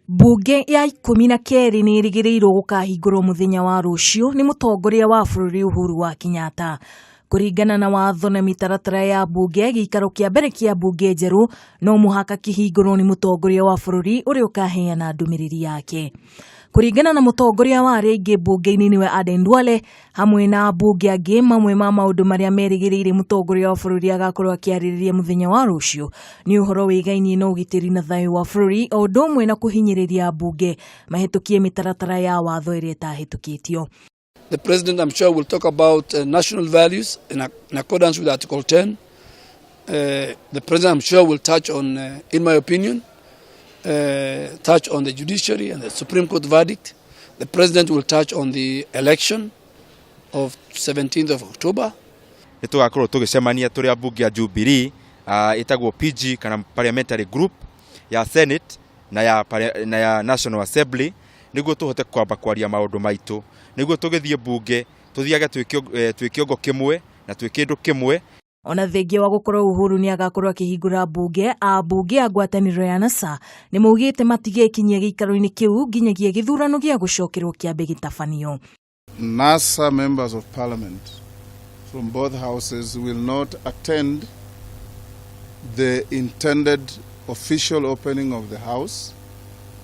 Bunge ya 12 ni irigirirwo gukahingurwo muthenya wa ruciu ni mutongoria wa bururi Uhuru Kenyatta. Kuringana na watho na mitaratara ya bunge, giikaro kia mbere kia bunge njeru no muhaka kihingurwo ni mutongoria wa bururi uri ukaheana ndumiriri yake. Kuringana na mutongoria wa aria ingi bunge-ini niwe Aden Duale hamwe na bunge angi mamwe ma maundu maria merigirire mutongoria wa bururi agakorwo akiaririria muthenya wa ruciu ni uhoro wigainie na ugitiri na thayu wa bururi o undu umwe na kuhinyiriria bunge mahitukie mitaratara ya watho iria itahitukitio. The President, I'm sure, will talk about national values in accordance with Article 10. The President, I'm sure, will touch on, in my opinion, touch on the judiciary and the Supreme Court verdict. The President will touch on the election of 17th of October. Tugakorwo tugicemania turi abunge ya Jubilee itagwo PG kana parliamentary group ya Senate na ya National Assembly niguo tuhote kwamba kwaria maundu maitu niguo tugithie bunge tuthiage twi kiongo kimwe na twi kindu kimwe. Ona thengia wa gukorwo Uhuru ni agakorwo akihingura bunge abunge a Ngwataniro ya NASA ni maugite matige kinyia giikaro-ini kiu nginyagia githurano gia gucokerwo kiambe gitafanio. NASA members of parliament from both houses will not attend the intended official opening of the house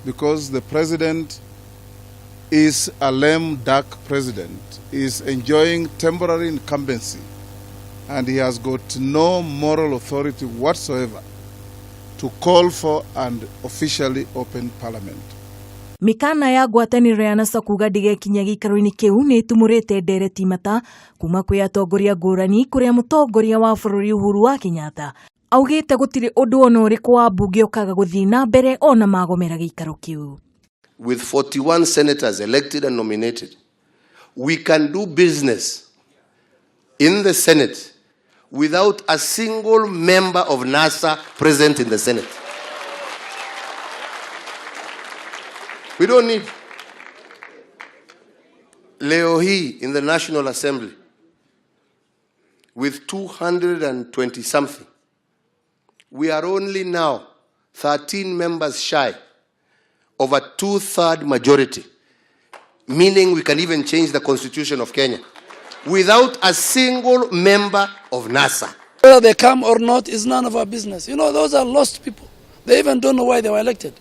because the president is a lame duck president, is enjoying temporary incumbency, and he has got no moral authority whatsoever to call for and officially open parliament. Mikana ya Ngwataniro ya NASA kuuga ndigekinya giikaro-ini kiu ni itumurite ndereti mata kuma kwi atongoria ngurani kuria mutongoria wa bururi Uhuru Kenyatta augite gutiri undu ona uriku wa bunge ukaga guthii na mbere ona magomera giikaro kiu. With 41 senators elected and nominated, we can do business in the Senate without a single member of NASA present in the Senate. We don't need. Leo hii in the National Assembly, with 220 something, we are only now 13 members shy of a 2/3 majority, meaning we can even change the constitution of Kenya without a single member of NASA. Whether they come or not is none of our business. You know, those are lost people. They even don't know why they were elected.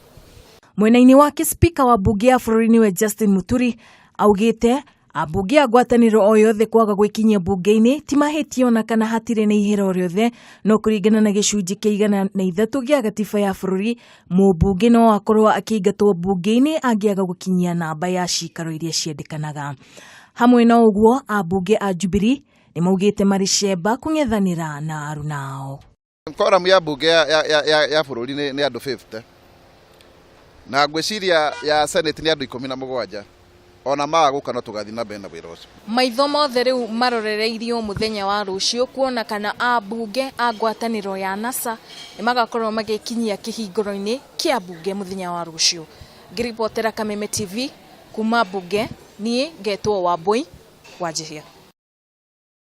Mwenaini wake speaker wa bunge ya bururi niwe Justin Muturi augite abunge a Ngwataniro o yothe kwaga gwikinyia bunge-ini ti mahitio na kana hatire na ihero riothe no kuringana na gicunji kia 103 gia gatiba ya bururi mubunge no akorwo akiingatwo bunge-ini angiaga gukinyia namba ya ciikaro iria ciendekanaga. Hamwe na uguo abunge a Jubilee ni maugite maricemba kungethanira na arunao. Quorum ya bunge ya bururi ni andu 50 na ngwiciria ya Senate ni andu 17 ona maguka no tugathi na mbere na wira ucio. Maitho mothe riu marorereirio muthenya wa ruciu kuona kana abunge a Ngwataniro ya NASA ni magakorwo magikinyia kihinguro-ini kia bunge muthenya wa ruciu. Ngiripotera Kameme TV kuma bunge nie ngetwo Wambui Njihia.